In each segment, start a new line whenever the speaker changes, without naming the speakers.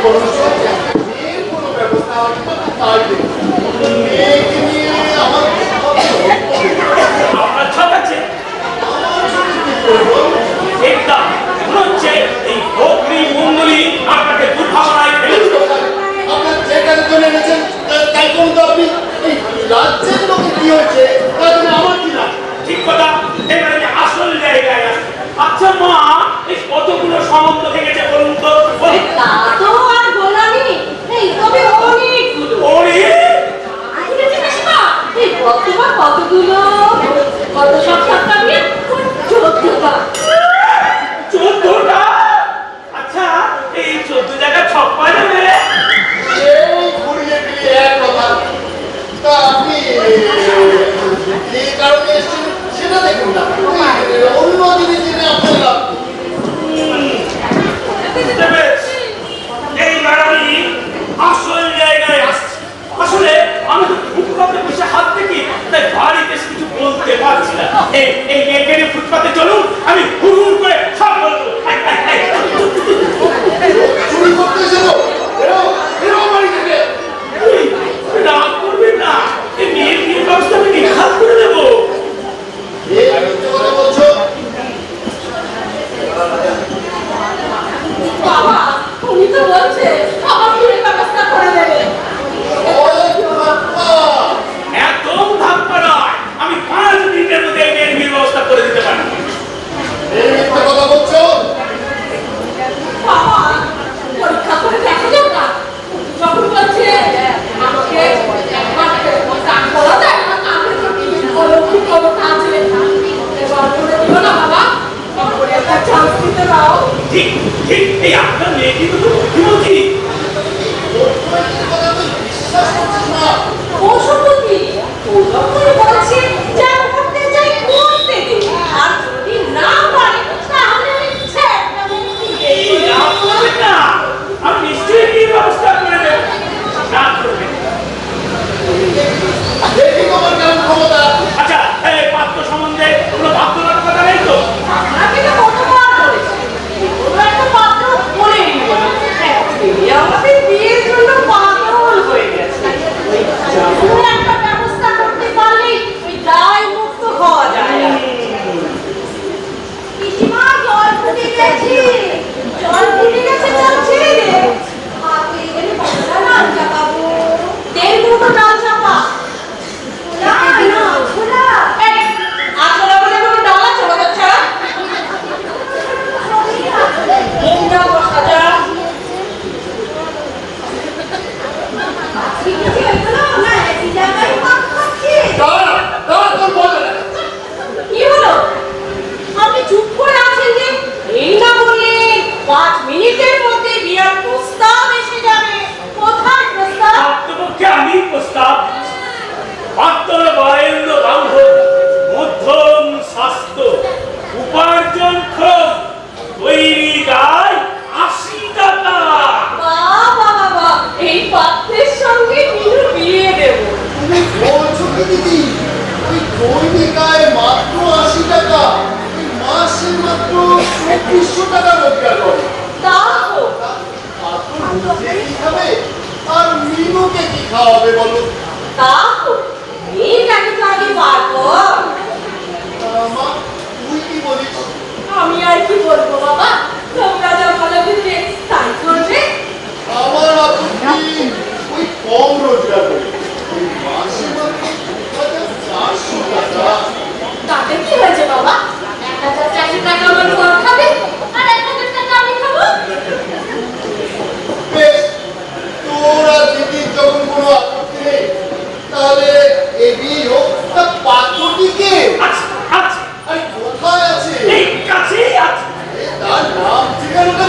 বলুন মেয়ের কোনো ব্যবস্থা তাই মেয়েকে নিয়ে আমার
আপনার ছক আছে একদম হচ্ছে এই ভক্তি মঙ্গলি আপনাকে দুর্ভাবনায় ফেলেছে।
আপনার যে কাজের জন্য এনেছেন তাই কোন তো আপনি এই রাজ্যের লোকে কি হয়েছে তার জন্য আমার কি না
ঠিক কথা। এবারে যে আসল জায়গায় আসে। আচ্ছা মা, এই কতগুলো সম্বন্ধ থেকেছে বলুন তো?
তা তো আর বলানি এই তবে অনেকগুলো আসলে জিনিস না এই কতগুলো কত সব সবটা নিয়ে 14টা।
14টা? আচ্ছা এই 14 জায়গা ছক পাওয়া যাবে?
এই ঘুরিয়ে ফিরিয়ে এক কথা তা আপনি যে কারণে এসেছেন সেটা দেখুন না অন্য জিনিস জেনে আপনার লাভ
এইবার আমি আসল জায়গায় আসছি। আসলে আমি তো ফুটপাতে বসে হাত দেখি, তাই বাড়িতে কিছু বলতে পারছি না। এই মেয়েকে ফুটপাতে চলুন, আমি হুড় করে সব বলবো।
চুরি করতে এসেছো এরকম বাড়ি থেকে
রাগ করবেন না, এই মেয়ের বিয়ের ব্যবস্থা আমি নিখাত করে দেবো।
এই মিথ্যে কথা বলছো
বাবা উনি তো বলছে আমার বিয়ের ব্যবস্থা করে দেবে।
একদম ধাক্কা নয়, আমি 5 মিনিটের মধ্যে এই মেয়ের বিয়ের ব্যবস্থা করে দিতে পারি।
এই মিথ্যে কথা বলছো
বাবা পরীক্ষা করে দেখা যাক না যখন বলছে আমাকে একবার কাজ করা যায় না আমি তো কি বলো কি করো কাজে এবার করে দিও না বাবা তারপরে একটা চান্স দিতে দাও।
ঠিক ঠিক, এই আপনার মেয়েটি তো বুদ্ধিমতী।
বিশ্বাস করছিস না
ও সম্পত্তি ও যখনই বলছে যা করতে চাই করতে দিই আর যদি না পারে তাহলে আমি ছেড়ে দেবো।
এই রাগ করবেন না, আমি নিশ্চয়ই বিয়ের ব্যবস্থা করে দেবো। রাগ করবেন না।
দেখি তোমার কেমন ক্ষমতা
আচ্ছা এই পাত্র সম্বন্ধে কোনো ভাবনার কথা নেই তো?
আপনাকে তো কতবার বলেছি কোনো একটা পাত্র বলেই আমাদের বিয়ের জন্য পাগল হয়ে গেছে কোনো একটা ব্যবস্থা করতে পারলেই ওই দায় মুক্ত হওয়া যায়। পিসিমা জল ফুটে গেছে জল ছেড়ে দে আপনি এখানে কতটা লাল চাপাবো 1.5 মুঠো ডাল চাপা না না ছোলা এই আসলে বলে কোনো ডাল আছে ওটা ছাড়া মুখটা বসা যা ঠিক আছে এগুলো না এই জায়গায় পাক খাচ্ছি
দাঁড়া তোর বল না
কি হলো আপনি চুপ করে আছেন যে এই না বললেন 5 মিনিটের মধ্যে বিয়ের প্রস্তাব এসে যাবে কোথায় প্রস্তাব
পাত্রপক্ষে আমি প্রস্তাব পাত্র বরেণ্য বান্ধব মধ্যম স্বাস্থ্য উপার্জন ক্ষম তৈরি গায় 80 টাকা।
বাবা এই পাত্রের সঙ্গে মিনু বিয়ে দেব
বলছো কি দিদি ওই দৈনিকায় মাত্র 80 টাকা ওই মাসে মাত্র 2400 টাকা রোজগার করে
তাও
কি খাবে আর মিনুকে কি খাওয়াবে বলো
মেয়েটাকে তো আগে বার কর
মা তুই কি বলিস
আমি আর কি বলবো বাবা তোমরা যা ভালো বুঝবে তাই করবে
আমার আপত্তি ওই কম রোজগার করে ওই মাসে মাত্র 2400 টাকা
তাতে কি হয়েছে বাবা 1400 টাকা আমার ঘর খাবে আর 1000 টাকা আমি খাবো
বেশ তোরা দিদির যখন কোনো আপত্তি নেই তাহলে এবি হোক তা পাত্রটিকে
আচ্ছা আচ্ছা,
আরে কোথায় আছে
এই কাছেই আছে।
তার নাম ঠিকানাটা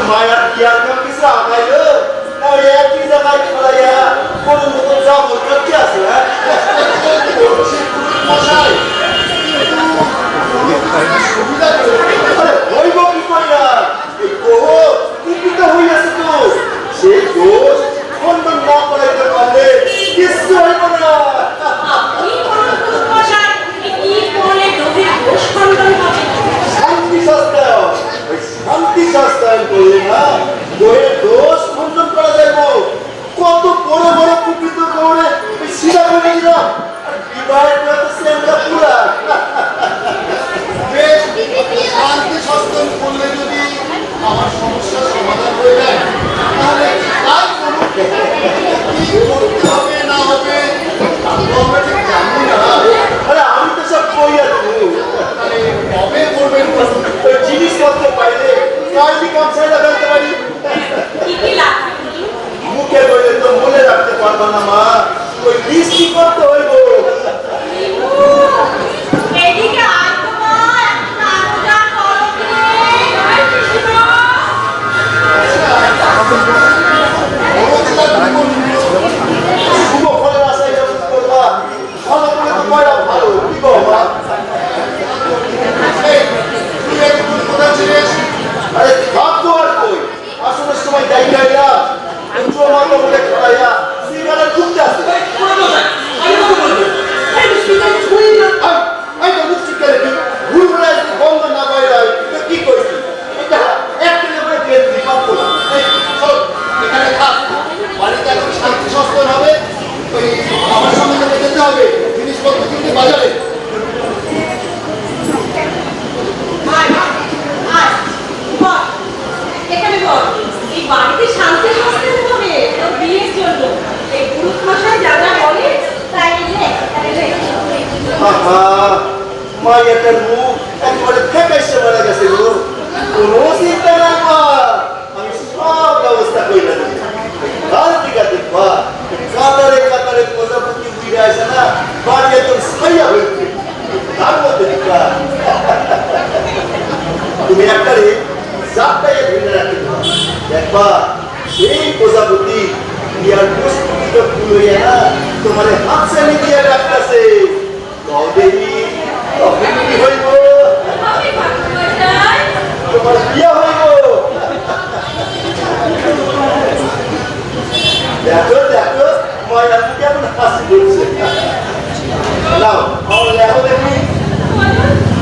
মায়া কি আর কেউ কিছু আগাইলো না একই জায়গায় খোলাইয়া কোন মতো যাবো করতে আছে
মশাই সুবিধা করে
আরে হইব কি করিয়া এই কোহ কুপিত হইয়াছে তো সেই দোষ খণ্ডন না করাইতে পারলে কিছু হইব না
আপনি বলুন পুষ্পমশাই, কি বলে গভীর দোষ খণ্ডন হবে?
শান্তি সস্তায়ন ওই শান্তি সস্তায়ন করলে না বইয়ের দোষ খণ্ডন করা যাইব কত বড় বড় কুপিত করে সিধা করে দিলাম আর বিবাহের করতেছি আমরা পুরা
বেশ শান্তি সচেতন করলে যদি আমার সমস্যার সমাধান হয়ে যায় তাহলে তাই করুন কি করতে হবে না হবে তা তো আমরা ঠিক জানি না
আরে আমি তো সব কইয়া দেবো
মানে কবে করবেন বলুন
ওই জিনিসপত্র পাইলে কালই কাম ছেড়ে ফেলতে পারি
কি কি লাগবে?
মুখে বলে তো মনে রাখতে পারবা না মা ওই লিস্টি করতে হইব
এদিকে আয় তো মা, একটা আলোচনা করো রে। আয় কৃষ্ণ।
শুভ ফলের আশায় যখন করবা ভালো করে তো কয়টা ভালো কি গো মা
এই, তুই একটু কোথায় ছিলিস
আরে ভাব তো আর কই আসলে সময় যাই গাইলা একটু মাত্র বলে খাইয়া সিগারেট ঢুকতে আছে আমি তো বুঝছি কেন কি ভুল বলে বন্ধ না বাইরে কি করছি এটা একটা লেভেলে দিয়ে দিই পাপ করলাম
চল এখানে থাক বাড়িতে এখন শান্তি সচেতন হবে ওই আমার সঙ্গে তোকে যেতে হবে জিনিসপত্র কিনতে বাজারে
আয়, আয়, বল। এখানে বল। এই বাড়িতে শান্তি সস্তায়ন হবে তোর বিয়ের জন্য। এই পুরুষমশাই যা যা বলে তাই লে, তাই লে।
আহা মায়ের মুখ একবারে ফেকাইছে মারা গেছে গো কোনো চিন্তা নাই মা আমি সব ব্যবস্থা করে দিই কাল থেকে দেখবা কাতারে কাতারে প্রজাপতি উঠে আসে না বাড়ি একদম ছাইয়া হয়েছে তার মধ্যে দেখবা তুমি একবারে চাপটাই ধরে রাখতে দেখবা সেই প্রজাপতি ইয়ার প্রস্তুতি তো ফুল হইয়া না তোমার হাত সানি দিয়ে রাখতেছে কবেই তখন কি হইব
হবে ঠাকুরমশাই।
তোমার বিয়ে হইব দেখো দেখো মায়া কেমন হাসি করছে নাও আমার লেখো দেখি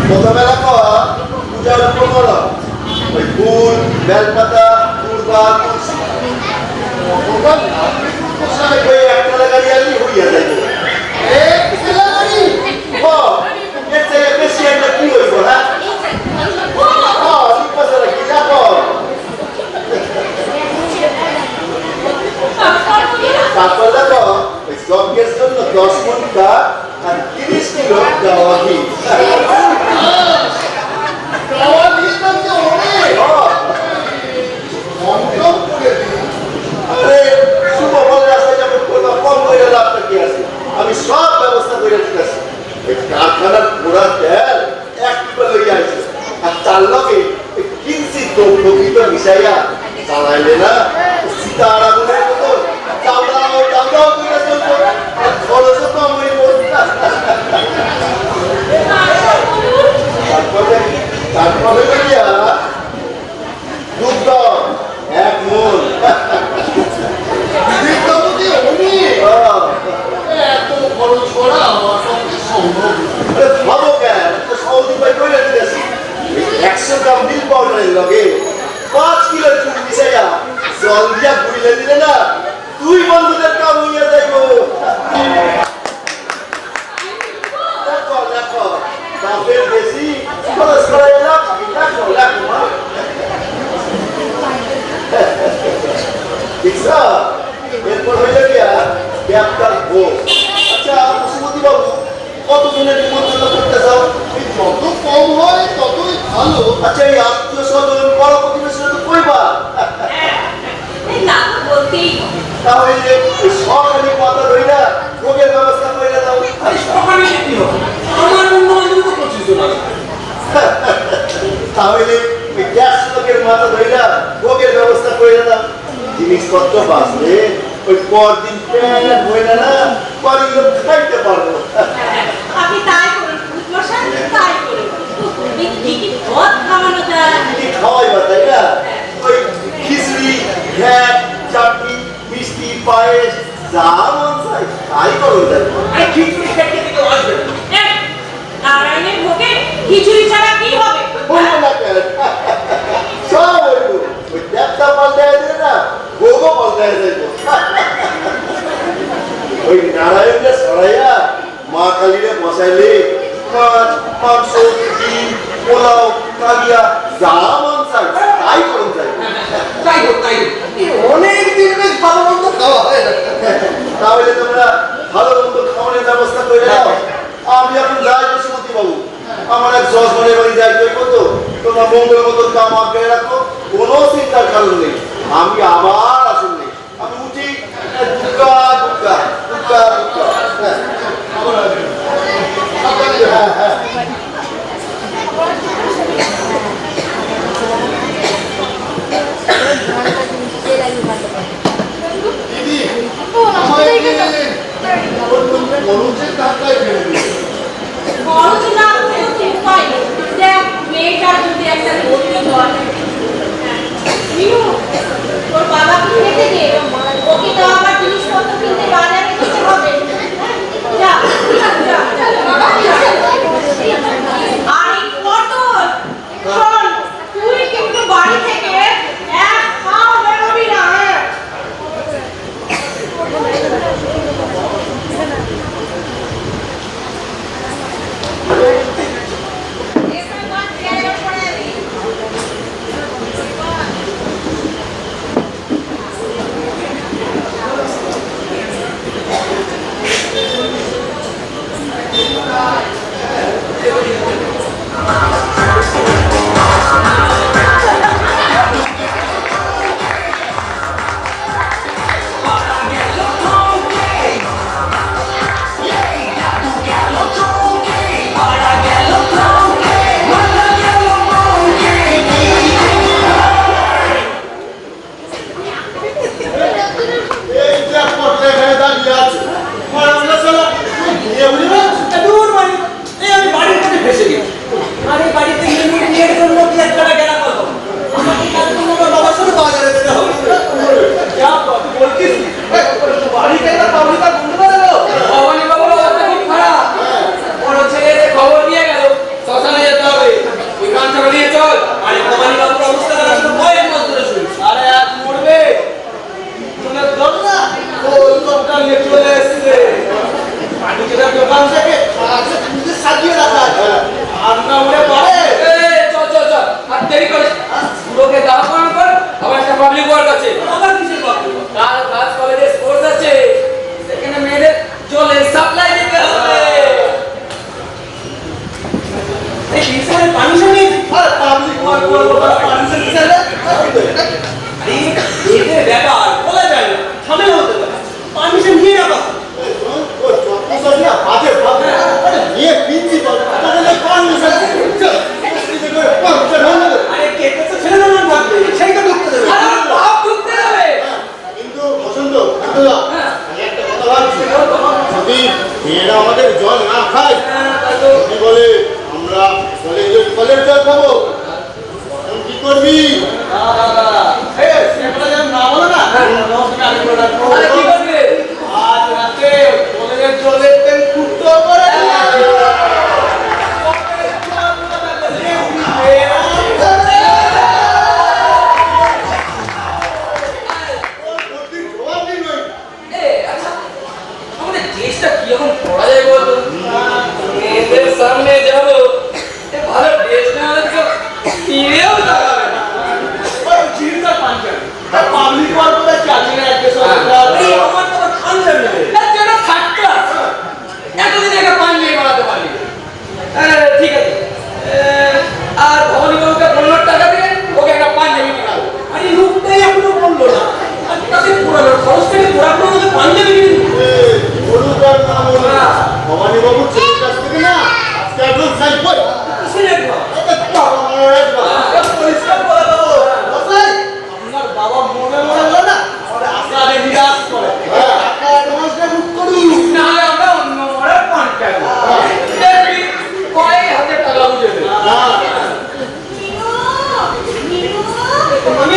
প্রথমে রাখো পূজার উপকরণ ওই ফুল বেলপাতা পূর্বা তুলসী
ভগবান আপনি কোথায়
ওই একটা লাগাই আমি হইয়া যাইব
এই ছেলে গাড়ি
এর থেকে বেশি একটা কি হইব না পয়সা রাখি দেখো তারপর দেখো ওই যজ্ঞের জন্য 10 মণ কাঠ আর 30 কিলো গাওয়া ঘি
খাওয়া নিয়ে তো আমি অনেক কম করে দিই
আরে শুভ ফলের আশায় যখন করবা কম করে লাভটা কি আছে আমি সব ব্যবস্থা করে দিতেছি এই কারখানার পুরা তেল 1 কিলো লইয়া আইছে আর তার লগে কিঞ্চিত দ্রব্য মিশাইয়া চালাইলে না সীতার আগুনের মতো দাও দাও দাও দাও করে চলতো আর খরচও কম হইব তারপরে গিয়া দুধ 1 মণ
বিদ্যাপতি অনেক এত খরচ করা আমার পক্ষে সম্ভব না।
ভাবো কেন সহজ উপায় করে দিতেছি 100 গ্রাম মিল পাউডারের লগে 5 কিলো চুন মিশাইয়া জল দিয়া গুলিলে দিলে না 2 বন্ধুদের কাম হইয়া যাইব দেখো দেখো বাপের বেশি খরচ করা এলাম দেখো দেখো দেখছো এরপর হইলে গিয়া ব্যাপার ভোগ আচ্ছা পশুপতি বাবু কত দিনের নিমন্ত্রণ করতে চাও
যত কম হয় ততই ভালো
আচ্ছা এই আত্মীয় স্বজন বড় প্রতিবেশীরা তো কইবা
তা তো বলতেই হবে।
তাহলে এই সরকারি কথা ধইরা ভোগের ব্যবস্থা করে দাও
সকালে কি হবে আমার বন্ধু বান্ধব তো 25 জন আছে
তাহলে ওই গ্যাস লোকের মাথা ধইরা ভোগের জিনিসপত্র বাঁচলে ওই পরদিন প্যান্ট হয়ে না বাড়ির লোক খাইতে পারবো।
আপনি তাই করুন মশাই, তাই করুন। কি পথ খাওয়ানো যায়?
কি খাওয়াই বা তাই না? ওই খিচুড়ি, ঘ্যাট, চাটনি, মিষ্টি, পায়েস, যা মন চাই তাই করো তাই।
আরে খিচুড়ি খেতে দিকে আসবে না।
নারায়ণের ভোগে খিচুড়ি ছাড়া কি হবে?
বলবো না কেন? সব হইব। ওই দেবতা পাল্টায় দেবে না, ভোগও পাল্টায় যাইব। ওই নারায়ণকে সরাইয়া মা কালীরে বসাইলে মাছ, মাংস, ডিম, পোলাও, কালিয়া যা মন চাই তাই করুন যাই।
তাই হোক, তাই হোক।
অনেক দিন বেশ ভালো মন্দ খাওয়া হয় না।
তাহলে তোমরা ভালো মন্দ খাওয়ানোর ব্যবস্থা করে দাও। আমি এখন যাই বসুমতী বাবু, আমার এক যশমানের বাড়ি যাইতে হইব তো, তোমরা মঙ্গল মতো কাম আগে রাখো, কোনো চিন্তার কারণ নেই। আমি আবার আসুন নেই, আমি উঠি দুর্গা দুর্গা দুর্গা দুর্গা। হ্যাঁ আবার আসবেন। হ্যাঁ হ্যাঁ
দিদি আমায় মনোজের টাকায় ফেলে দিল।
খরচ না হলেও তো উপায় নেই। দেখ, মেয়েটার যদি একটা গতি হয়। মিনু, তোর বাবা কি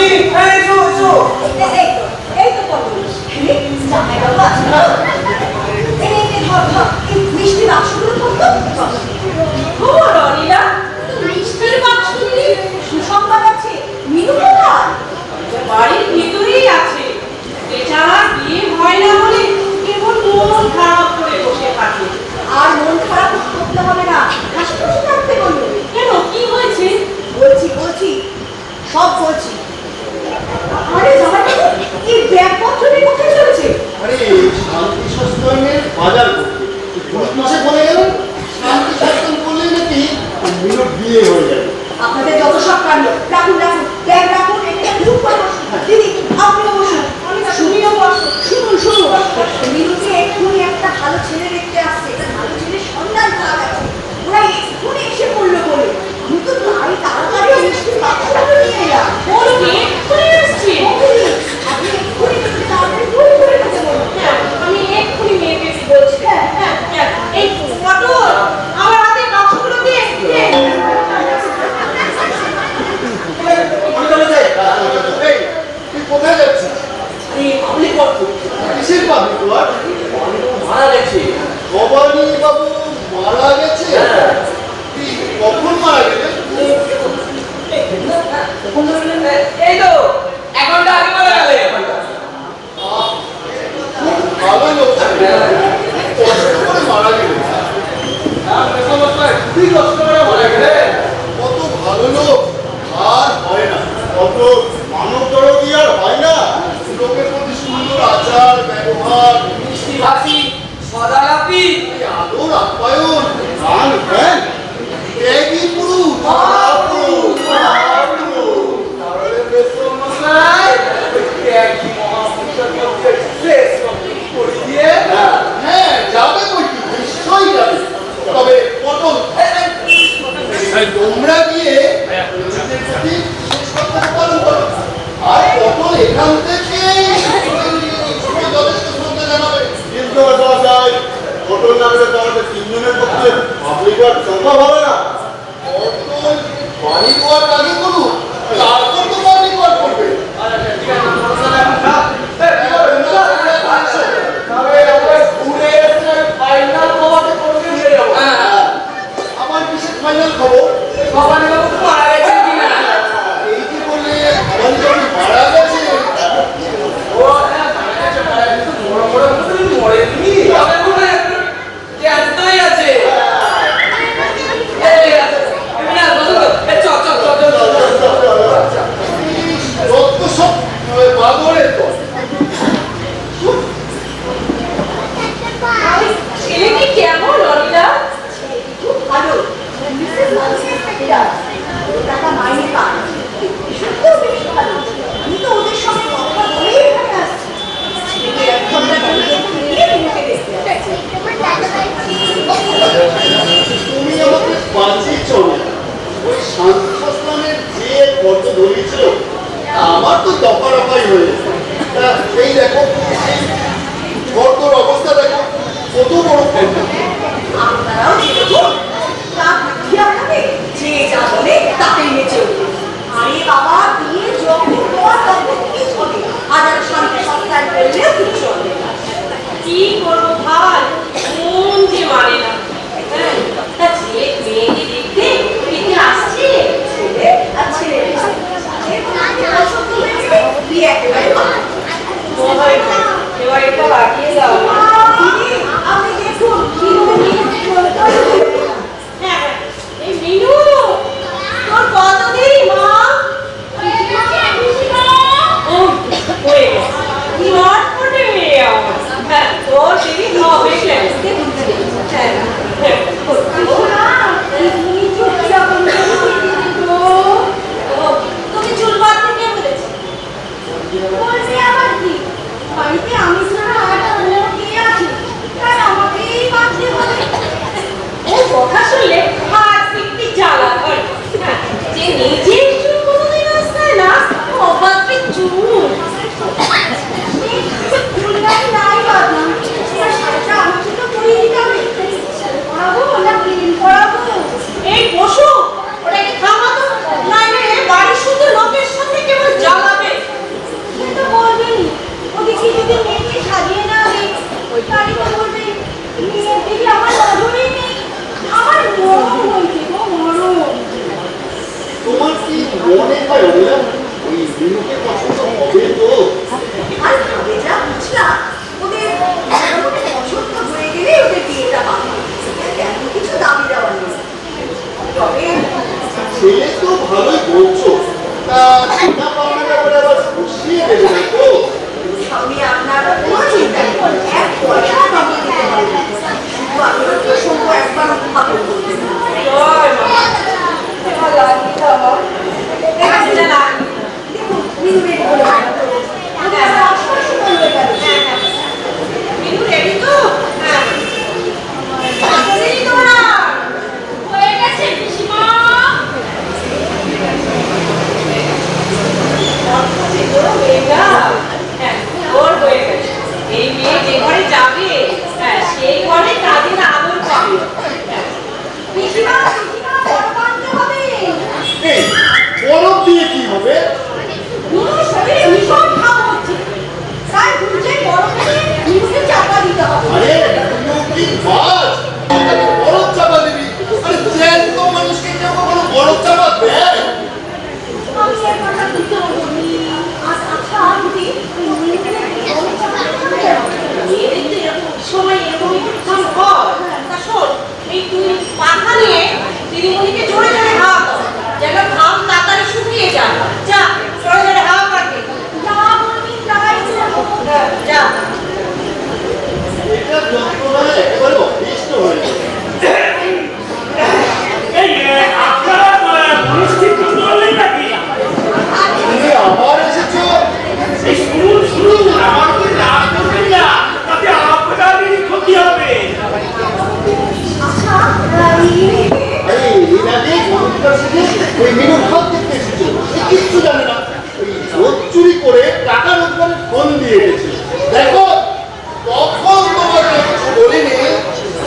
এই তো কবুল। জামাই বাবু আছে তো? এই ধর ধর, এই মিষ্টি বাক্সগুলো ধর তো। ও রনিলা, মিষ্টির বাক্স নিয়ে সুসংবাদ আছে। মিনু কোথায়?
বাড়ির ভিতরেই আছে। বেচারার বিয়ে হয় না বলে কেবল মন খারাপ করে বসে থাকে।
আর মন খারাপ করতে হবে না, হাসি খুশি থাকতে বললো।
কেন, কি হয়েছে?
বলছি সব বলছি। আরে জামাই বাবু, এই ব্যাগপত্র নিয়ে কোথায় চলেছে?
আরে শান্তি সস্তানের বাজার করতে ঘুষ মাসে বলে গেলেন শান্তি সস্তান করলে নাকি মিনুর বিয়ে হয়ে যাবে।
আপনাদের যত সব কাণ্ড, রাখুন ব্যাগ রাখুন, এটা চুপ করে বসুন। দিদি আপনিও বসুন, শুনিও বসুন। শুনুন মিনুকে এক্ষুনি একটা ভালো ছেলে দেখতে আসছে, একটা ভালো ছেলের সন্ধান পাওয়া গেছে। ওরা এক্ষুনি এসে পড়লো বলে আমি তো তাড়াতাড়ি মিষ্টির বাক্সগুলো নিয়ে এলাম।
ওর বিয়ে এক্ষুনি আসছে।
আপনি এক্ষুনি মিষ্টি তাড়াতাড়ি ভুল করে দিতে বলুন।
হ্যাঁ, আমি এক্ষুনি মেয়েকে বলছি। হ্যাঁ, এই ফটো আমার হাতে বাক্সগুলো দিয়ে
এই, তুই কোথায় যাচ্ছিস? কিসের পাবলিক ওয়ার্ড? ভবানী বাবু মারা গেছে? তুই কখন মারা গেলেন?
এই তো 1 ঘন্টা আগে মারা গেলে।
খুব ভালো লোক ছিল। কষ্ট করে মারা গেলেন। কত ভালো লোক আর হয় না, কত মানব দরদি আর হয় না। লোকের প্রতি সুন্দর আচার ব্যবহার,
মিষ্টি হাসি, সদালাপি,
এই আদর আপ্যায়ন, গান ধ্যান, ত্যাগী পুরুষ, মহাপুরুষ, মহাপুরুষ।
তাহলে বেশ মশাই কি মহাপুরুষের মধ্যে শেষ করে দিয়ে
হ্যাঁ যাবে বইটি, নিশ্চয়ই যাবে। তবে পটল তোমরা গিয়ে নিজেদের প্রতি বিশেষ কর্তব্য পালন করো। আর পটল এখান থেকে যথেষ্ট শ্রদ্ধা জানাবে।
কিন্তু মশাই, হোটেল না হলে তো আমাদের তিনজনের পক্ষে পাবলিক ওয়ার্ড সম্ভব হবে না।
পটল বাড়ি দেওয়ার আগে করুন, তারপর তো বাড়ি দেওয়ার করবে। আমার বিশেষ ফাইনাল খবর, এই যে বললে ভবানী বাবু মারা গেছে। রক্ত সব বাদরের পর।
ছেলেটি কেমন রনিলা?
খুব ভালো। মিসেস মানসি ইন্সপেক্টর, টাকা মাইনে পান। সত্যিও বেশ ভালো। আমি তো ওদের সঙ্গে কথা বলেই এখানে আসছি। ছেলেকে 1 ঘন্টা নিয়ে মিনুকে দেখতে আসছি।
তুমি আমাকে বাঁচিয়েছ না। ওই শান্তি সস্তানের যে গর্ত ধরিয়েছিল, আমার তো দফা রফাই হয়ে গেছে। তা এই দেখো, এই গর্তর অবস্থা দেখো, কত বড় গর্ত।
আপনারাও যেরকম তা বুদ্ধি আপনাদের, যে যা বলে তাতেই নেচে ওঠে। আরে বাবা, বিয়ে যখন হওয়ার তখন কি চলে, হাজার শান্তি সস্তায় করলেও কিছু চলে না।
কি করবো ভাই, মন যে মানে না। হ্যাঁ, তা ছেলে মেয়েকে দেখতে পেতে আসছে।
ছেলে আর ছেলে পছন্দ হয়েছে, বিয়ে একেবারে বাদ।
এবার এটা লাগিয়ে দাও।
দিদি, আপনি দেখুন কিভাবে বিয়ে চলতে
হ্যাঁ, এই মিনু, তোর কত দেরি মা?
পছন্দ হবে তো?
আর তবে যা বুঝলাম, ওদের মোটামুটি পছন্দ হয়ে গেলে ওদের বিয়েটা পাবে। এত কিছু দাবি দেওয়া নেই। তবে
ছেলে তো ভালোই বলছো, তা চিন্তা ভাবনা ব্যাপারে আবার বসিয়ে দেবে না তো?
স্বামী আপনার কোনো চিন্তা নেই, এক পয়সা কমিয়ে দিতে পারবে না। শুধু আমি কি শুনবো একবার ভালো বলতে।
জয় মা। এবার লাগিয়ে দাও আমার। এটা লাগিয়ে দাও।
দেখুন, মিনুরের বলে ওদের আবার আসবার সময় হয়ে গেল।
মিনু রেডি তো? হ্যাঁ।
আসলেই তোমরা
হয়ে গেছে পিসিমা। মেয়েটা হ্যাঁ ওর হয়ে গেছে। এই মেয়ে যে ঘরে যাবে হ্যাঁ সেই ঘরে কাজের আদর পাবে।
পিসিমা বড় বানতে হবে।
এই বরফ দিয়ে কি হবে?
মিনুর শরীরে ভীষণ ঘাম হচ্ছে, তাই দুধে বরফ দিয়ে মিনুকে চাপা দিতে হবে।
আরে তুইও কি মাছ? এখানে বরফ চাপা দিবি? আরে জ্যান্ত মানুষকে কেউ কখনো বরফ চাপা দেয়?
আমি এর কথা বুঝতে পারিনি। আচ্ছা দিদি, মিনুকে বরফ চাপা দিতে হবে।
মেয়েদের তো এরকম সময় এরকম একটু ঘাম হয়। তা শোন এই তুই পাখা নিয়ে দিদিমণিকে জোরে জোরে হাওয়া কর যেন ঘাম তাড়াতাড়ি শুকিয়ে যায়। যা জোরে জোরে হাওয়া কাটবে।
যা বলবি তাই করবো।
যা
এটা যন্ত্রণায় একেবারে অতিষ্ঠ হয়ে যাবে।
এই আপনারা মানুষকে কি বললেন নাকি?
তুমি আবার এসেছো?
এই শুনুন আমাকে রাগ করবেন না, তাতে আপনাদেরই ক্ষতি হবে।
আচ্ছা
আরে এর আগে কম্পিউটার শিখে ওই মিনুর হাত দেখতে এসেছো, সে কিচ্ছু জানে না। ওই রোজ চুরি করে টাকা রোজগারের ফোন দিয়ে গেছে। দেখো তখন তোমাকে কিছু বলিনি,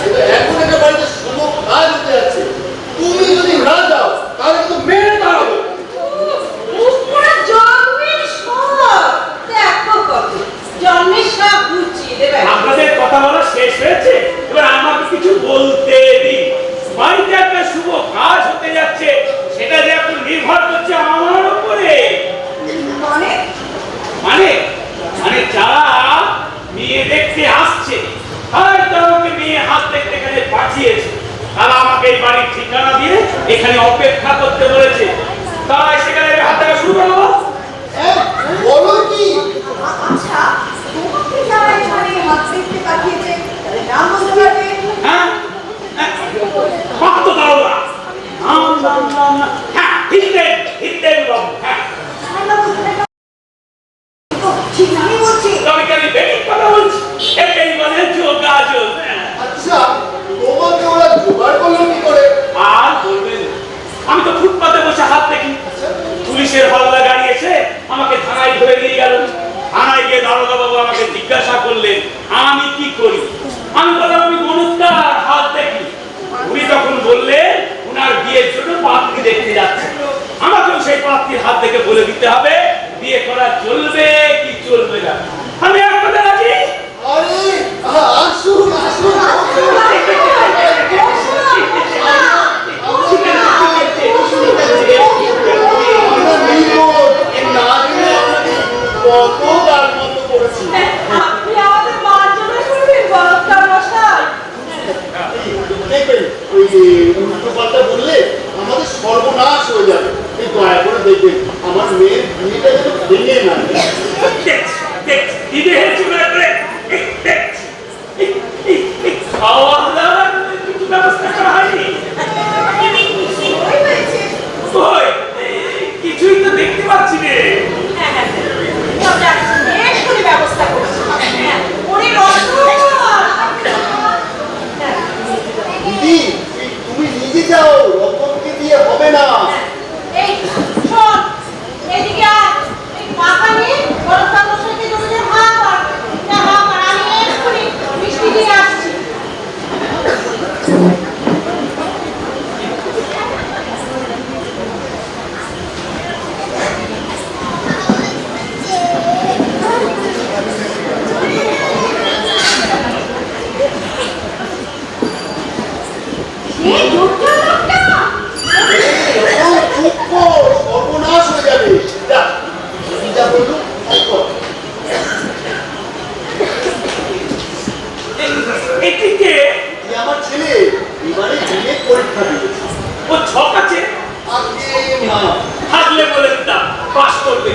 কিন্তু এখন একটা বাড়িতে শুভ কাজ হতে যাচ্ছে। তুমি যদি না যাও তাহলে কিন্তু মেরে দাঁড়াবো।
পুরা জন্মের সব দেখো কত জন্মের সব বুঝিয়ে দেবে।
আপনাদের কথা বলা শেষ হয়েছে, এবার আমাকে কিছু বলতে দিন। বাড়িতে একটা শুভ কাজ হতে যাচ্ছে, সেটা যে এখন নির্ভর করছে আমার উপরে।
মানে
মানে মানে যারা মেয়ে দেখতে আসছে, হয়তো আমাকে মেয়ে হাত দেখতে এখানে পাঠিয়েছে, তারা আমাকে এই বাড়ির ঠিকানা দিয়ে এখানে অপেক্ষা করতে বলেছে। তাই সেখানে হাত দেখা শুরু করবো।
হ্যাঁ, বলো কি?
আচ্ছা তোমাকে যারা এখানে হাত দেখতে পাঠিয়েছে তাদের নাম বলতে পারবে?
হ্যাঁ তো দাও না। হ্যাঁ হিন্দেন বাবু। হ্যাঁ
ঠিক আমি বলছি।
তবে কি আমি বেটিক কথা বলছি? এটাই মানে যোগাযোগ।
আচ্ছা তোমাকে ওরা জোগাড় করলো কি করে?
আর বলবেন, আমি তো ফুটপাতে বসে হাত দেখি, পুলিশের হল্লা গাড়ি এসে আমাকে থানায় ধরে নিয়ে গেল। থানায় গিয়ে দারোগা বাবু আমাকে জিজ্ঞাসা করলেন আমি কি করি। আমি বললাম আমি গণুৎকার হাত দেখি। উনি তখন বললেন উনার বিয়ের জন্য পাত্রী দেখতে যাচ্ছে, আমাকেও সেই পাত্রীর হাত দেখে বলে দিতে হবে বিয়ে করা চলবে কি চলবে না। আমি এক কথা রাজি।
আরে আসুন আসুন আমরা নির্বোধ, এ না জেনে আপনাকে কত তার মতো করেছি।
আপনি আমাদের মার্জনা করবেন বলতাম মশাই।
দেখবেন ওই উল্টো পাল্টা বললে আমাদের সর্বনাশ হয়ে যাবে। এই দয়া করে দেখবেন আমার মেয়ের বিয়েটা যেন ভেঙে না যায়।
দিদি হেঁচু করে খাওয়া দাওয়ার কিছু ব্যবস্থা করা হয়নি। ওই, কিছুই তো দেখতে পাচ্ছি রে।
হ্যাঁ হ্যাঁ তবে এক্ষুনি ব্যবস্থা করছি। হ্যাঁ ওরে
দিদি তুমি নিজে যাও, রতনকে দিয়ে হবে না।
এই শোন এদিকে আয়। এই পাখা নিয়ে বড় মশাইকে জমিতে ভাড়া কর।
বন্ধু
এটিকে
যে আমার ছেলে এবারে বিয়ে পরীক্ষা দিয়েছে
ও ছক আছে
আজকে না
থাকলে বলে দিতাম পাস করবে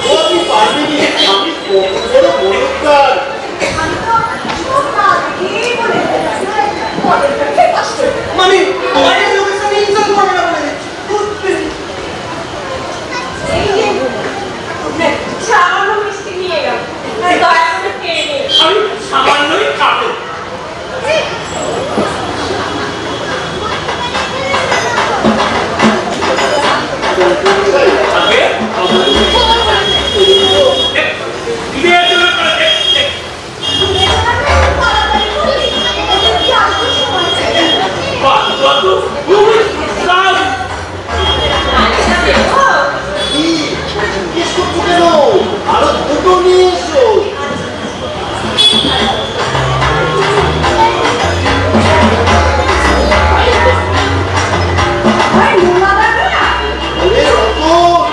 ও আপনি পারবেনি আমি কত বড় মনোকার
আমি তো সব কাজ দেখেই বলে দিলাম। পরের পক্ষে কষ্ট।
মামি বাইরের লোকের সঙ্গে ইনসাল্ট করবে না বলে
এই যে, নে, সামান্য মিষ্টি নিয়ে গেল। আর দয়া করে খেয়ে নে।
আমি সামান্যই খাবো আগে বিয়ের জন্য করে দে।
তাড়াতাড়ি করবি। ওদের কি আসবে সময় নেই।
বাহ, কত খুবই সাল।
কি জিজ্ঞেস করছো কেন আরো দুটো নিয়ে এসো
ভাই, নোনা লাগবে না?
ওরে রতন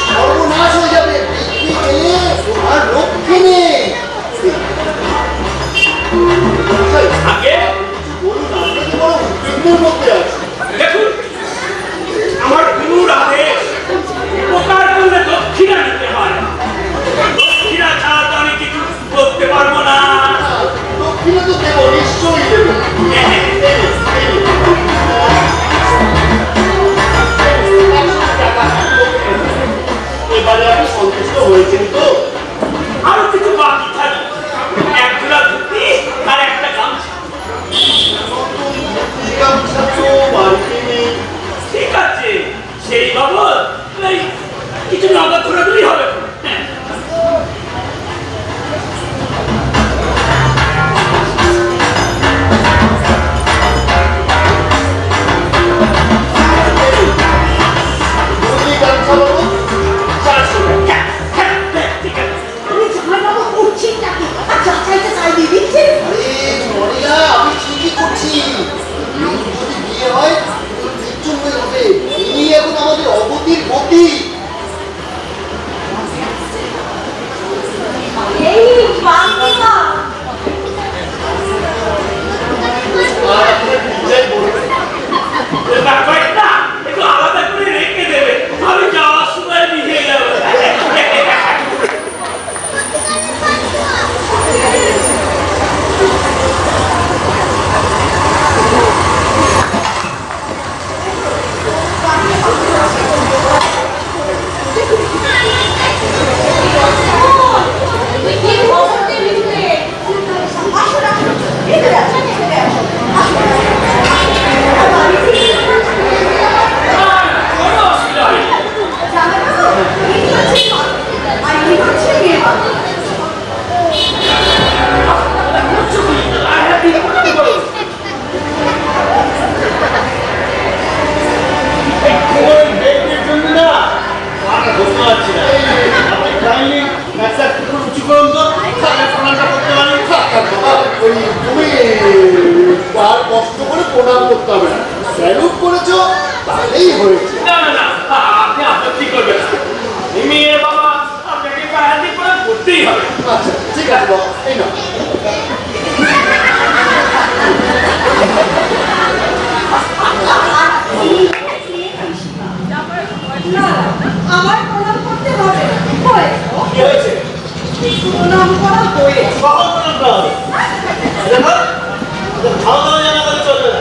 সর্বনাশ হয়ে যাবে বিক্রি গেলে তোমার রক্ষে নেই
আগে
বলুন আমরা তো বড় উদ্বিগ্নের মধ্যে আছি
দেখুন আমার গুরুর আদেশ উপকার করলে দক্ষিণা নিতে হয় দক্ষিণা ছাড়া তো আমি কিছু করতে পারবো না
দক্ষিণে তো দেবো নিশ্চয়ই দেবো এবারে আপনি সন্তুষ্ট হয়েছেন তো
আরো কিছু বাকি থাকে এক জোড়া ধুতি আর একটা গামছা
গামছা তো বাড়িতে নেই
ঠিক আছে সেই বাবদ এই কিছু নগদ করে দিলেই হবে হ্যাঁ।
ধুতি গামছা বাবু 400 টাকা
হ্যাঁ, হ্যাঁ, ঠিক আছে
আমি জামাইবাবু উঠছিটা কি? আর যা চাইতে তাই দিয়ে দিচ্ছে।
আরে মরিয়া আমি ঠিকই করছি যদি বিয়ে হয় নিশ্চয় হয়ে হবে ইনি এখন আমাদের অবধির গতি
এই বাংলা।
আর আপনার নিজেই বলবেন
ব্যাপারটা একটু আলাদা করে রেখে দেবে আমি যাওয়ার সময় নিয়ে যাবো
তুই কি খবর দিবি রে? আসো না। এদিকে আসো, এদিকে আসো। আসো। আর বাড়িতে
কোনো অসুবিধা হয়নি
জামাইবাবু, এই হচ্ছে ঘর। আর এই হচ্ছে মেয়ে বাড়ি।
আর হ্যাঁ বিরক্ত করো
খবরের ব্রেকের জন্য না মাথা ধরতে পারছি না আপনি কাইন্ডলি একটা একটু উঁচু করুন তো তাহলে প্রণামটা করতে পারেন ওই তুমি আর কষ্ট করে প্রণাম করতে হবে না স্যালুট করেছো তাহলেই হয়েছে
না না না আপনি আপত্তি করবেন না এই মেয়ের বাবা আপনাকে পাহাড়ি করে করতেই হবে
আচ্ছা ঠিক আছে বাবা এই না
না, আমার প্রণাম করতে হবে। হয়েছে।
কি হয়েছে
প্রণাম করা হয়েছে।
কখন প্রণামটা হবে দেখো খাওয়া দাওয়া জানা করে চলবে না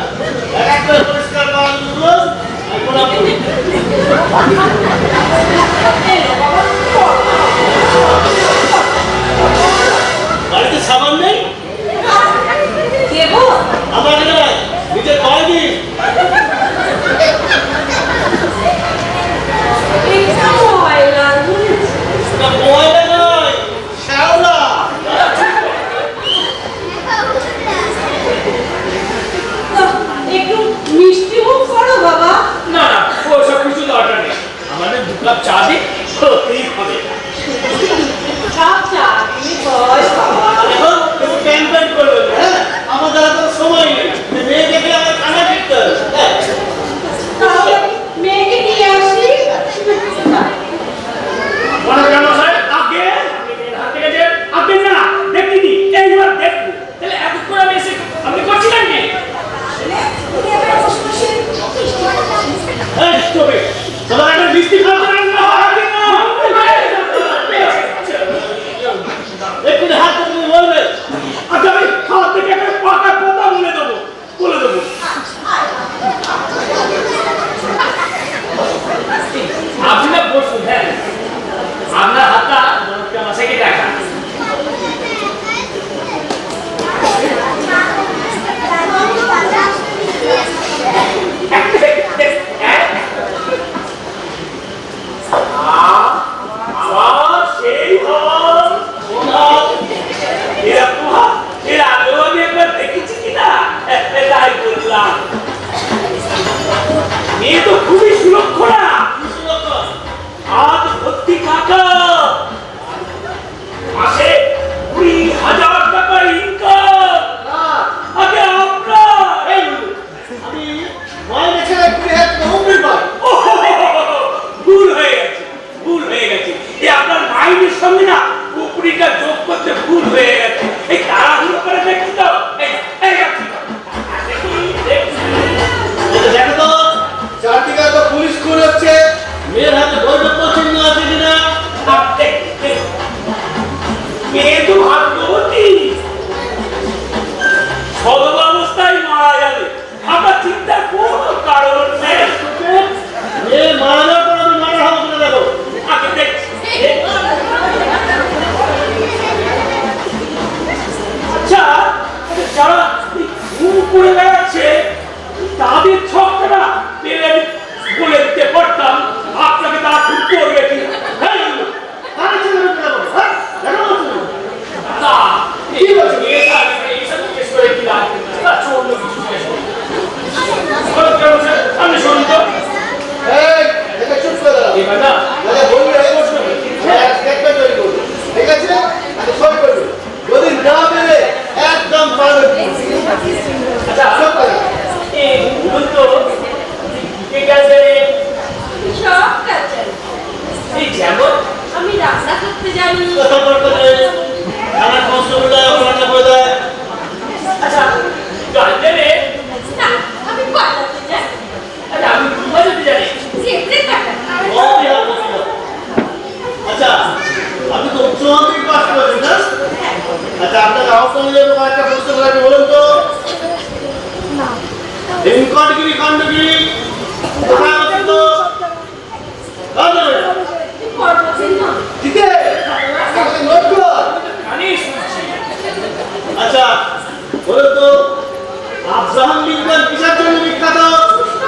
এক একটা পরিষ্কার পালনগুলো আর প্রণাম করুন
এলো বাবা, করো।
বাড়িতে সাবান নেই
দেবো?
আমার কাছে নিজের পায়ে দিন
এটা ময়লা হয়েছে।
এটা
সেই হল এরকম এর আগেও আমি একবার দেখেছি কিনা তাই বললাম। মেয়ে তো খুবই সুরক্ষণা, হাত ভর্তি টাকা, মাসে 20,000 টাকা ইনকাম। আগে আপনার
আমি মাইনে ছেড়ে 20,000 টাকা উপরি পাই।
ভুল হয়ে গেছে, ভুল হয়ে গেছে। এই আপনার মাইনের সঙ্গে না উপরিটা যোগ করতে ভুল হয়ে গেছে। এই তাড়াহুড়ো করে দেখি তো এই দেখি
দেখো তো চারদিকে তো পুলিশ স্কুল হচ্ছে, মেয়ের হাতে বৈধত্ব চিহ্ন আছে কিনা।
মেয়ে তো ভাগ্যবতী, সর্বাবস্থায় মারা যাবে, আপনার চিন্তার কোনো কারণ নেই।
মেয়ে মারা যাওয়ার পর আমি মারা হবো কিনা দেখো।
আগে দেখছি। আচ্ছা, যারা ঘুম করে বেড়াচ্ছে তাদের ছকটা না পেলে আমি বলে দিতে পারতাম আপনাকে তারা খুব করবে কিনা।
তারা ছেলে মেয়ে কেন বলে? হ্যাঁ? কেন বলছো তুমি?
তা কি বলছো? এইসব জিজ্ঞেস করে কি লাভ? আচ্ছা, অন্য কিছু জিজ্ঞেস করুন। আপনি শুনুন তো।
এই, এটা চুপ করে দাও।
এবার না
তাহলে বলবি এই বসবে। দেখবে তৈরি করবে। ঠিক আছে? আমি সই করবে। যদি না পেরে একদম পারবে।
আচ্ছা,
চুপ করে।
এই বলুন তো ঠিক আছে
সব কাছে
এই যেমন
আমি রান্না করতে জানি।
কথা বলতে নেই। আমার কষ্ট করে দেয়, রান্না করে দেয়।
আচ্ছা গান দেবে।
না, আমি বাজাতে জানি।
আচ্ছা আমি বাজাতে জানি।
যেতে কাটাতে।
অতি হাত বসে দাও। আচ্ছা, আপনি তো উচ্চ মাধ্যমিক পাস করেছেন না? আচ্ছা, আপনাকে আহ্বান নিয়ে কয়েকটা প্রশ্ন করে আমি বলুন তো। হিমকটগিরি খণ্ডগিরি কোথায় অবস্থিত?
পর্বতের নাম।
ঠিক আছে? তাহলে নোট কর।
গানই শুনছি।
আচ্ছা, বলুন তো আব্রাহাম লিঙ্কন কিসের জন্য বিখ্যাত?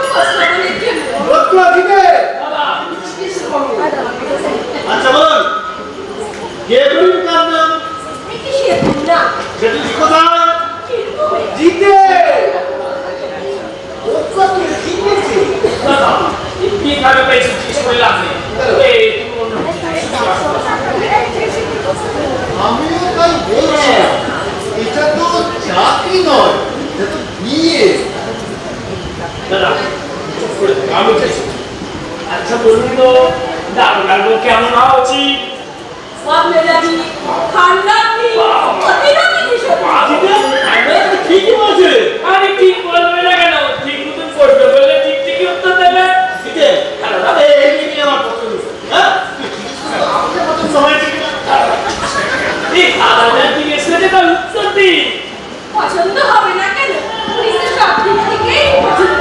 উপস্থাপনের জন্য।
নোট কর, ঠিক আছে?
বাবা
আচ্ছা বলুন, গেবরিন কার নাম?
এটি সেতুর নাম।
সেটি কোথায়? জিতে। ঠিক বলছি।
দাদা কি ভাবে পেয়েছি জিজ্ঞেস করে লাভ নেই। এই তুমি অন্য কিছু
আমিও তাই বলছি, এটা তো চাকরি নয়, এটা তো বিয়ে।
দাদা চুপ করে থাকো, আমি চাইছি। আচ্ছা বলুন তো দারোগার বউ কেমন হওয়া উচিত?
মেজাজি ঠান্ডা কি অতিরক্ত বিষয়।
ঠিকই বলছে। আরে ঠিক বলবে না কেন? ঠিক মতন করবে বললে ঠিক ঠিকই উত্তর দেবে।
ঠিক আছে? এই নিয়ে আমার পছন্দ। হ্যাঁ? আমাকে পছন্দ হয়েছে কিনা?
এই দাদা জিজ্ঞেস করেছে তার উত্তর দি।
পছন্দ হবে না কেন? পুলিশের সব দিক থেকেই পছন্দ।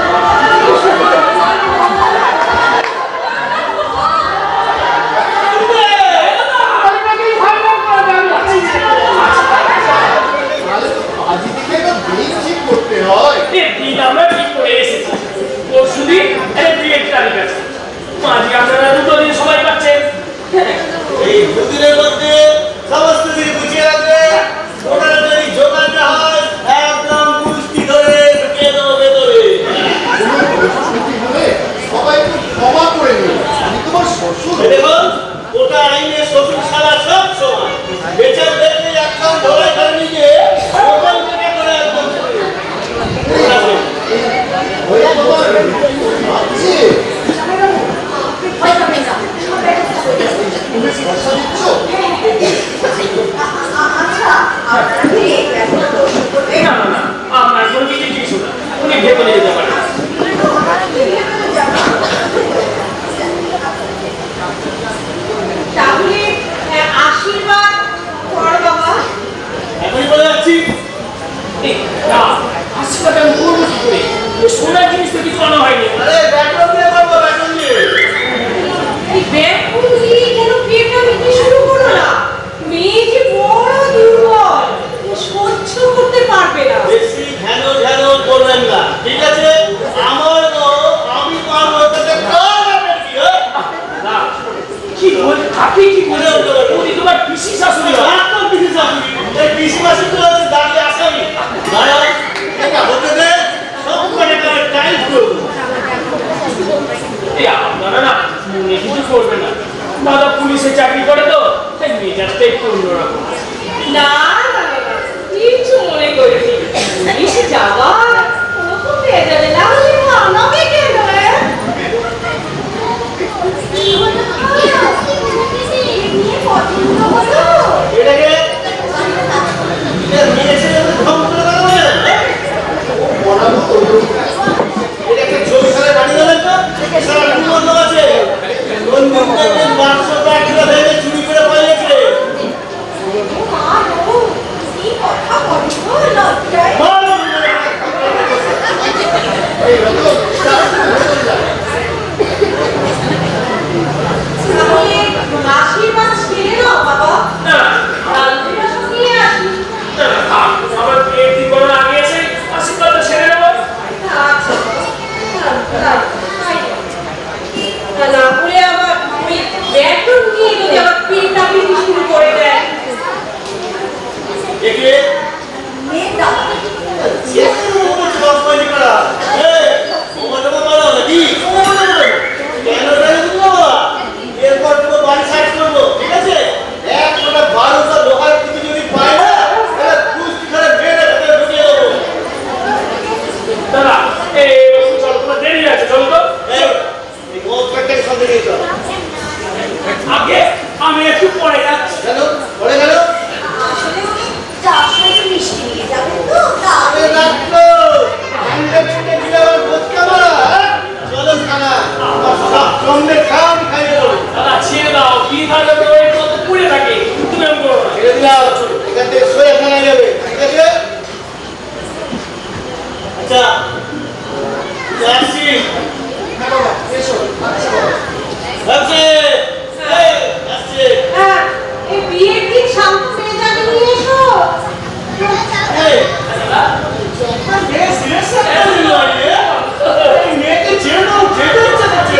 তাহলে তো আজই থেকে একটা দিন ঠিক করতে হয়।
দিন আমরা ঠিক করে এসেছি। পরশুদিন বিয়ের তারিখ আছে। মাঝে আপনারা দুটো দিন সময় পাচ্ছেন।
এই দুদিনের মধ্যে সমস্ত কিছু গুছিয়ে রাখবে। ওটার যদি জোগাড়টা হয় একদম
একটু অন্যরকম।
না না না না, কিছু মনে করিনি। এসে যাওয়া ওরকম হয়ে যাবে, না হলে আমাকে কেন?
নিয়ে পছন্দ হলো
এটাকে মেয়ে ছেলে ধম করে দেওয়া যায় না? পড়াবো তো। এটাকে ছবি খেলে বানিয়ে দেবেন তো? সারা নিবন্ধ আছে। বন্ধুদের বাক্স ব্যাগ ভেঙে চুরি করে পালিয়েছে।
মা গো, কি কথা বলো লজ্জায়
মারো!
এই রতন,
তাহলে আশীর্বাদ ছেড়ে দাও বাবা,
না
আশীর্বাদ নিয়ে আসি।
না, থাক, আমার বিয়ের দিন বড় আগে এসে আশীর্বাদটা সেরে নেবো।
আচ্ছা, না বলে আবার ওই বেডরুম নিয়ে যদি আবার পিটা পিটি শুরু করে দেয়।
একে
মেয়ে দাদা
এরপর পুরো বাড়ি সাইড করবো, ঠিক আছে? এক ফোঁটা বারোটা লোহার কিছু যদি পাই না, তাহলে কুস্তি করে মেরে ভেতরে ঢুকিয়ে দেবো।
দাদা এই চলো, তোমার দেরি আছে, চলো তো।
এই গোলপেটের সাথে নিয়ে চল।
আগে আমি একটু পরে যাচ্ছি।
গেল? পড়ে গেল?
আসলে উনি যার সঙ্গে মিষ্টি নিয়ে যাবেন তো
আরে রাখলো! ঠান্ডা ঠুন্ডা দিলে আবার বোঝকা মারা, হ্যাঁ? চলো খানা, আমার সব জমলে খাও, আমি খাইয়ে দেবো।
দাদা ছেড়ে দাও, বিয়ে থাকলে তো ওই কত পুড়ে থাকে, তুমি এমন করো না।
ছেড়ে দিলাম, এখান থেকে সরে খানা যাবে, ঠিক আছে? আচ্ছা, যাচ্ছি।
হ্যাঁ বাবা, এসো, আচ্ছা বাবা।
যাচ্ছি। এই, যাচ্ছি।
হ্যাঁ, এই বিয়ের দিন শান্ত মেজাজে নিয়ে এসো।
এই,
দাদা
মেয়ে সিলেকশন করে দিল, এই মেয়েকে ছেড়ে দাও, যেতে ইচ্ছে করছে।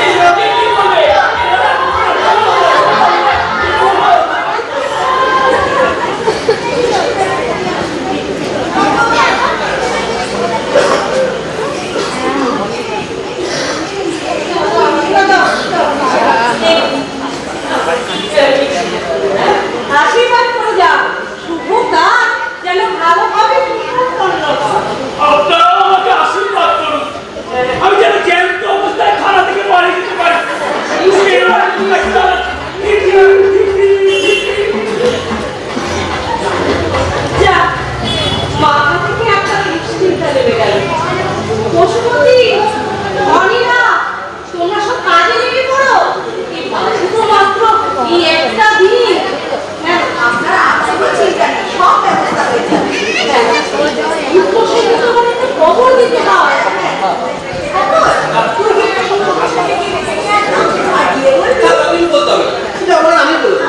এই লোকে কি বলবে?
আশীর্বাদ করে যাও, শুভ কাজ যেন ভালোভাবে সম্পন্ন হয়।
আপনারাও আমাকে আশীর্বাদ করুন, আমি যেন জ্যান্ত অবস্থায় খানা থেকে বাড়ি দিতে পারি।
যা, মাথা থেকে একটা দুশ্চিন্তা নেমে গেল। পশুপতি, অনিরা, তোমরা সব কাজে লেগে পড়ো। এই শুধুমাত্র এই একটা দিন। হ্যাঁ,
আপনার কোনো চিন্তা নেই, সব ব্যবস্থা হয়ে যাবে
উপসিত করে একটা খবর দিতে হয়।
খবর তুই এটা শুনে ভাষাকে কি রেখেছে আর গিয়ে বলবি
আমি বলতে হবে, এটা আমার আমি বলবো।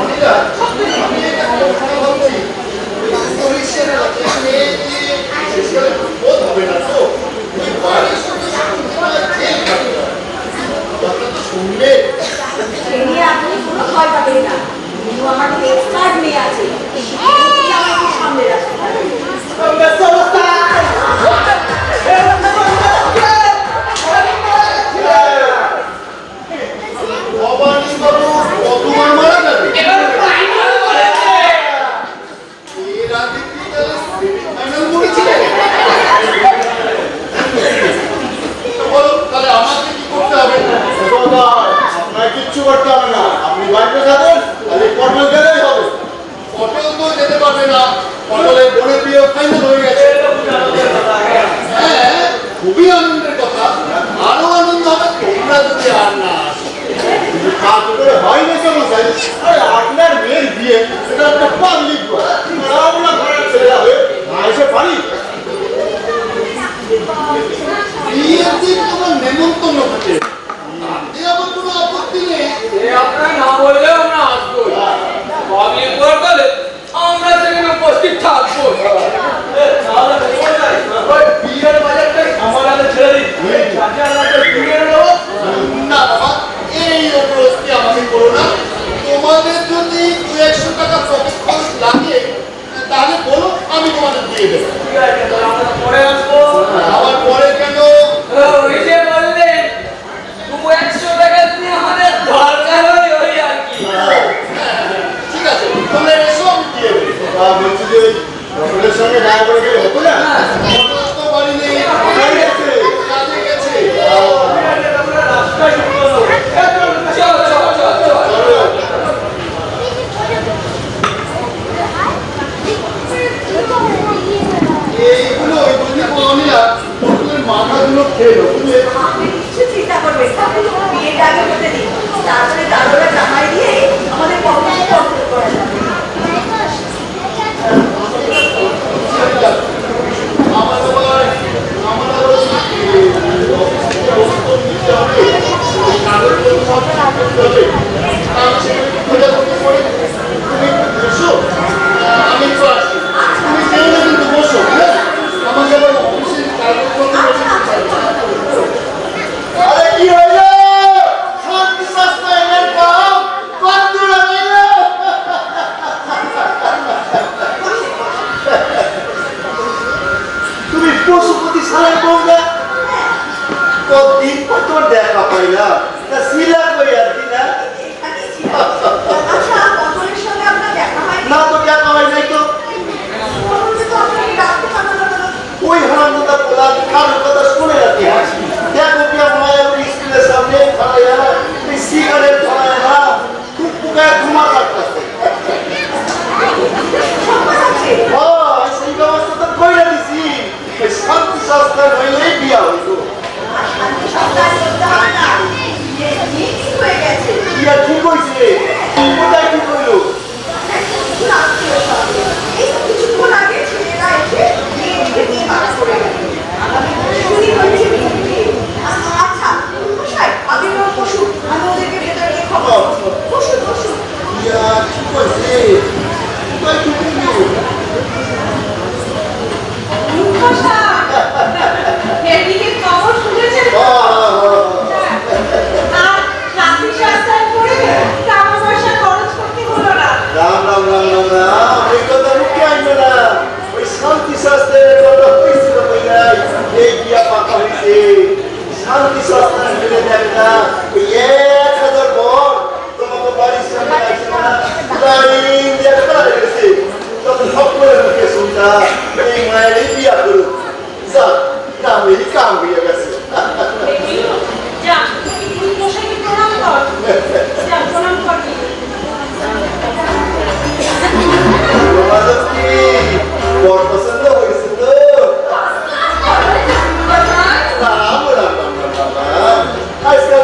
অনিতা, আমি একটা কথা ভাবছি, পুলিশের এখানে কি শেষকালে বোধ হবে না তো? ওই বাড়ির সঙ্গে সঙ্গে জেল খাটবে না। কথা তো শুনবে।
সে নিয়ে আপনি কোনো ভয় পাবেন না কিন্তু আমার এক্সপার্ট মেয়ে আছে সে আমাকে সামনে রাখবে
ভবানী বাবু কতবার মারা যাবে?
এবার ফাইনাল করেছে।
এর আগে কি তাহলে সেমিফাইনাল করেছিলেন? তো বলো, তাহলে আমাকে কি করতে হবে?
আপনার কিচ্ছু করতে হবে না, আপনি বাড়িতে থাকুন, তাহলে পটল গেলেই হবে।
পটল তো যেতে পারবে না, পটলের বোনের বিয়ে ফাইনাল হয়ে গেছে। হ্যাঁ, খুবই আনন্দের কথা। আরো আনন্দ হবে তোমরা যদি আর না আসো।
কিন্তু তা তো করে হয় না কেন স্যার? আরে আপনার মেয়ের বিয়ে, এটা একটা পাবলিক আমরা ঘরের ছেলেরা হয়ে না এসে পারি?
বিয়ের দিন তোমার নেমন্তন্ন থাকে, তাতে আমার কোনো আপত্তি নেই।
আপনারা না বললেও আমরা আসবো। পাবলিক বললে আমরা সেখানে উপস্থিত থাকবো।
তাহলে বলে যায়, ওই বিয়ের বাজারটাই আমার হাতে ছেড়ে দিন। চাচা আমাকে বিয়ে দেবো।
না বাবা, এই অনুরোধটি আমাকে করো না। তোমাদের যদি 200 টাকা পকেট খরচ লাগে তাহলে বলো, আমি তোমাদের দিয়ে দেবো।
ঠিক আছে, তাহলে আমরা পরে আসবো।
আবার পরে কেন?
ওই যে বললেন শুভ
যা, প্রণাম করবি।
মহালক্ষ্মী, বর পছন্দ হয়েছে তো? রাম রাম রাম রাম রাম। আজকাল